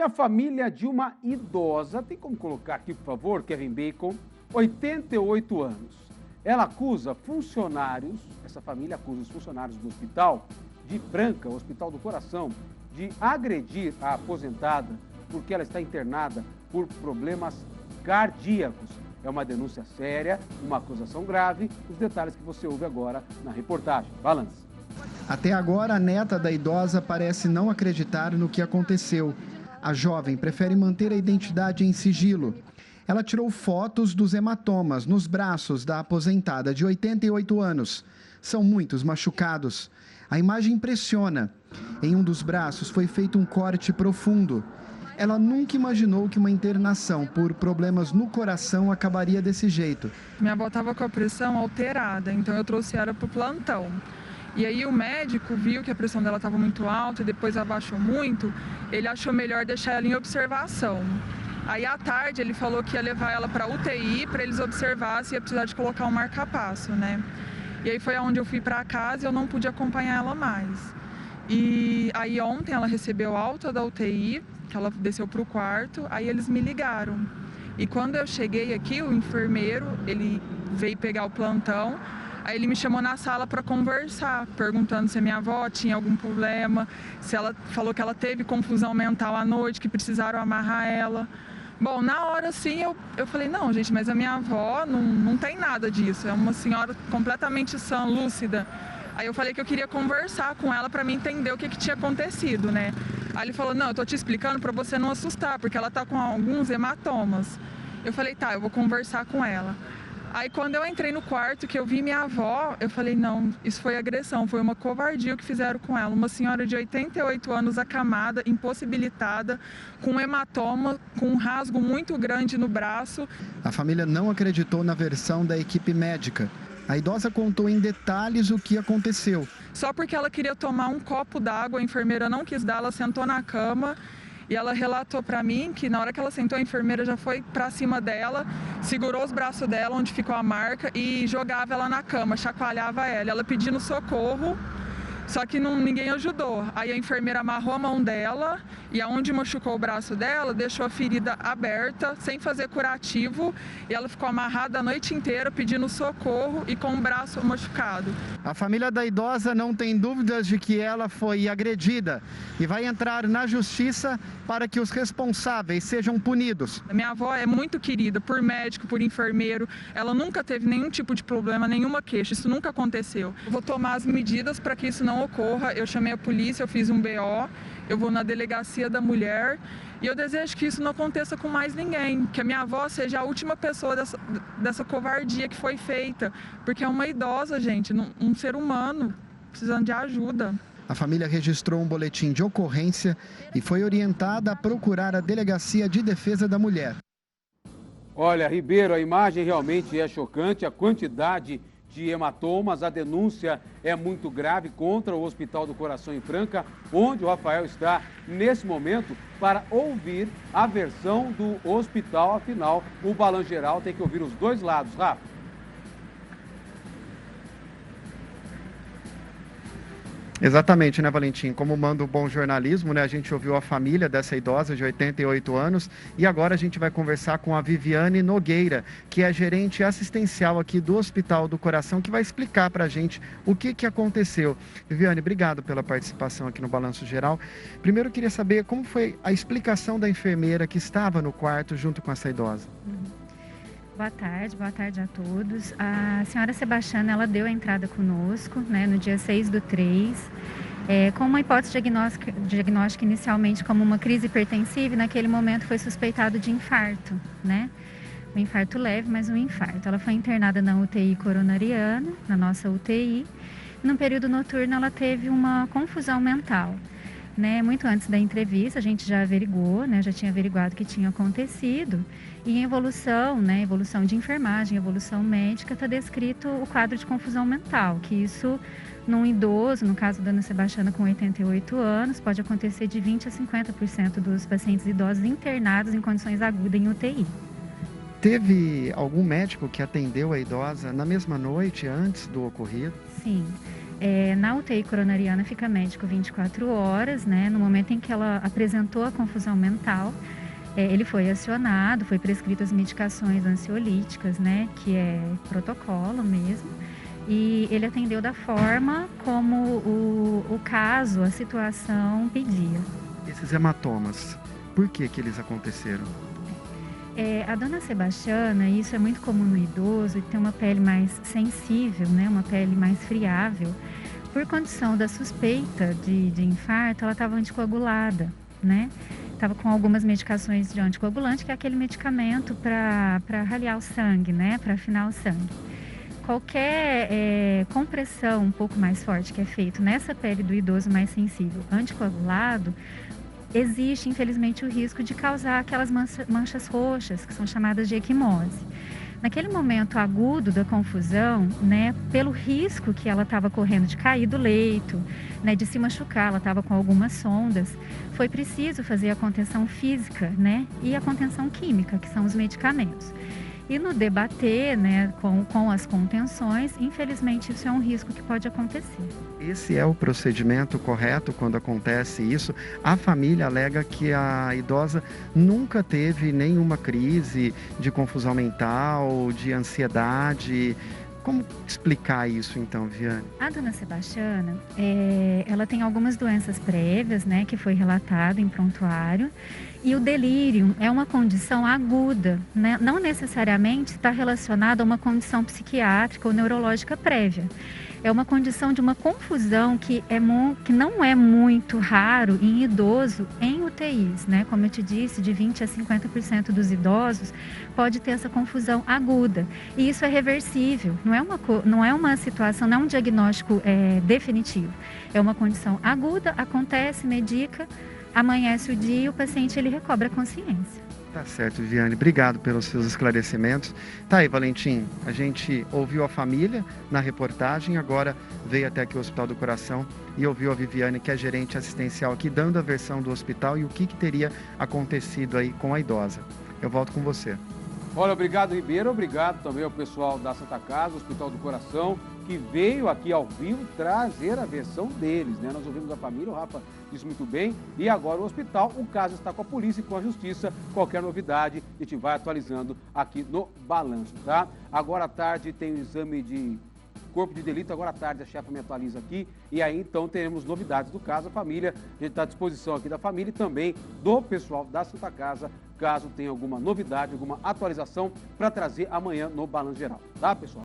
a família de uma idosa, tem como colocar aqui, por favor, Kevin Bacon, 88 anos. Ela acusa funcionários, essa família acusa os funcionários do hospital de Franca, o Hospital do Coração, de agredir a aposentada porque ela está internada por problemas cardíacos. É uma denúncia séria, uma acusação grave, os detalhes que você ouve agora na reportagem. Balance. Até agora, a neta da idosa parece não acreditar no que aconteceu. A jovem prefere manter a identidade em sigilo. Ela tirou fotos dos hematomas nos braços da aposentada de 88 anos. São muitos machucados. A imagem impressiona. Em um dos braços foi feito um corte profundo. Ela nunca imaginou que uma internação por problemas no coração acabaria desse jeito. Minha avó estava com a pressão alterada, então eu trouxe ela para o plantão. E aí o médico viu que a pressão dela estava muito alta e depois abaixou muito. Ele achou melhor deixar ela em observação. Aí à tarde ele falou que ia levar ela para UTI para eles observar se ia precisar de colocar um marca-passo, né? E aí foi onde eu fui para casa e eu não pude acompanhar ela mais. E aí ontem ela recebeu alta da UTI, que ela desceu para o quarto, aí eles me ligaram. E quando eu cheguei aqui, o enfermeiro, ele veio pegar o plantão, aí ele me chamou na sala para conversar, perguntando se a minha avó tinha algum problema, se ela falou que ela teve confusão mental à noite, que precisaram amarrar ela. Bom, na hora assim eu falei, não gente, mas a minha avó não tem nada disso, é uma senhora completamente sã, lúcida. Aí eu falei que eu queria conversar com ela para mim entender o que tinha acontecido, né? Aí ele falou, não, eu tô te explicando para você não assustar, porque ela tá com alguns hematomas. Eu falei, tá, eu vou conversar com ela. Aí quando eu entrei no quarto, que eu vi minha avó, eu falei, não, isso foi agressão, foi uma covardia que fizeram com ela. Uma senhora de 88 anos acamada, impossibilitada, com um hematoma, com um rasgo muito grande no braço. A família não acreditou na versão da equipe médica. A idosa contou em detalhes o que aconteceu. Só porque ela queria tomar um copo d'água, a enfermeira não quis dar, ela sentou na cama. E ela relatou para mim que na hora que ela sentou, a enfermeira já foi para cima dela, segurou os braços dela, onde ficou a marca, e jogava ela na cama, chacoalhava ela. Ela pedindo socorro, só que ninguém ajudou. Aí a enfermeira amarrou a mão dela e aonde machucou o braço dela, deixou a ferida aberta, sem fazer curativo. E ela ficou amarrada a noite inteira, pedindo socorro e com o braço machucado. A família da idosa não tem dúvidas de que ela foi agredida e vai entrar na justiça para que os responsáveis sejam punidos. A minha avó é muito querida por médico, por enfermeiro. Ela nunca teve nenhum tipo de problema, nenhuma queixa. Isso nunca aconteceu. Eu vou tomar as medidas para que isso não ocorra. Eu chamei a polícia, eu fiz um BO, eu vou na delegacia da mulher e eu desejo que isso não aconteça com mais ninguém, que a minha avó seja a última pessoa dessa covardia que foi feita, porque é uma idosa, gente, um ser humano precisando de ajuda. A família registrou um boletim de ocorrência e foi orientada a procurar a Delegacia de Defesa da Mulher. Olha, Ribeiro, a imagem realmente é chocante, a quantidade de hematomas, a denúncia é muito grave contra o Hospital do Coração em Franca, onde o Rafael está nesse momento para ouvir a versão do hospital. Afinal, o Balanço Geral tem que ouvir os dois lados, Rafa. Exatamente, né, Valentim? Como manda o bom jornalismo, né? A gente ouviu a família dessa idosa de 88 anos e agora a gente vai conversar com a Viviane Nogueira, que é gerente assistencial aqui do Hospital do Coração, que vai explicar para a gente o que aconteceu. Viviane, obrigado pela participação aqui no Balanço Geral. Primeiro, eu queria saber como foi a explicação da enfermeira que estava no quarto junto com essa idosa. Boa tarde a todos. A senhora Sebastiana, ela deu a entrada conosco, né, no dia 6/3, com uma hipótese diagnóstica inicialmente como uma crise hipertensiva, e naquele momento foi suspeitado de infarto, né? Um infarto leve, mas um infarto. Ela foi internada na UTI coronariana, na nossa UTI. No período noturno, ela teve uma confusão mental. Né, muito antes da entrevista, a gente já averigou, né, já tinha averiguado o que tinha acontecido. E em evolução, né, evolução de enfermagem, evolução médica, está descrito o quadro de confusão mental, que isso num idoso, no caso da Ana Sebastiana com 88 anos, pode acontecer de 20% a 50% dos pacientes idosos internados em condições agudas em UTI. Teve algum médico que atendeu a idosa na mesma noite, antes do ocorrido? Sim. Na UTI coronariana fica médico 24 horas, né? No momento em que ela apresentou a confusão mental, ele foi acionado, foi prescrito as medicações ansiolíticas, né? Que é protocolo mesmo. E ele atendeu da forma como o caso, a situação pedia. Esses hematomas, por que eles aconteceram? A dona Sebastiana, isso é muito comum no idoso, e tem uma pele mais sensível, né? Uma pele mais friável. Por condição da suspeita de infarto, ela estava anticoagulada, né? Estava com algumas medicações de anticoagulante, que é aquele medicamento para ralear o sangue, né? Para afinar o sangue. Qualquer compressão um pouco mais forte que é feito nessa pele do idoso mais sensível, anticoagulado, existe, infelizmente, o risco de causar aquelas manchas roxas, que são chamadas de equimose. Naquele momento agudo da confusão, né, pelo risco que ela estava correndo de cair do leito, né, de se machucar, ela estava com algumas sondas, foi preciso fazer a contenção física, né, e a contenção química, que são os medicamentos. E no debater, né, com as contenções, infelizmente isso é um risco que pode acontecer. Esse é o procedimento correto quando acontece isso? A família alega que a idosa nunca teve nenhuma crise de confusão mental, de ansiedade. Como explicar isso então, Viane? A dona Sebastiana, ela tem algumas doenças prévias, né, que foi relatado em prontuário. E o delírio é uma condição aguda, né? Não necessariamente está relacionada a uma condição psiquiátrica ou neurológica prévia. É uma condição de uma confusão que não é muito raro em idoso em UTIs, né? Como eu te disse, de 20% a 50% dos idosos pode ter essa confusão aguda. E isso é reversível, não é uma situação, não é um diagnóstico definitivo. É uma condição aguda, acontece, medica, amanhece o dia e o paciente ele recobra a consciência. Tá certo, Viane. Obrigado pelos seus esclarecimentos. Tá aí, Valentim. A gente ouviu a família na reportagem, agora veio até aqui o Hospital do Coração e ouviu a Viviane, que é gerente assistencial aqui, dando a versão do hospital e o que teria acontecido aí com a idosa. Eu volto com você. Olha, obrigado, Ribeiro. Obrigado também ao pessoal da Santa Casa, Hospital do Coração, que veio aqui ao vivo trazer a versão deles, né? Nós ouvimos a família, o Rafa disse muito bem, e agora o hospital, o caso está com a polícia e com a justiça. Qualquer novidade, a gente vai atualizando aqui no Balanço, tá? Agora à tarde tem o exame de corpo de delito, agora à tarde a chefa me atualiza aqui, e aí então teremos novidades do caso. A família, a gente está à disposição aqui da família e também do pessoal da Santa Casa, caso tenha alguma novidade, alguma atualização para trazer amanhã no Balanço Geral, tá, pessoal?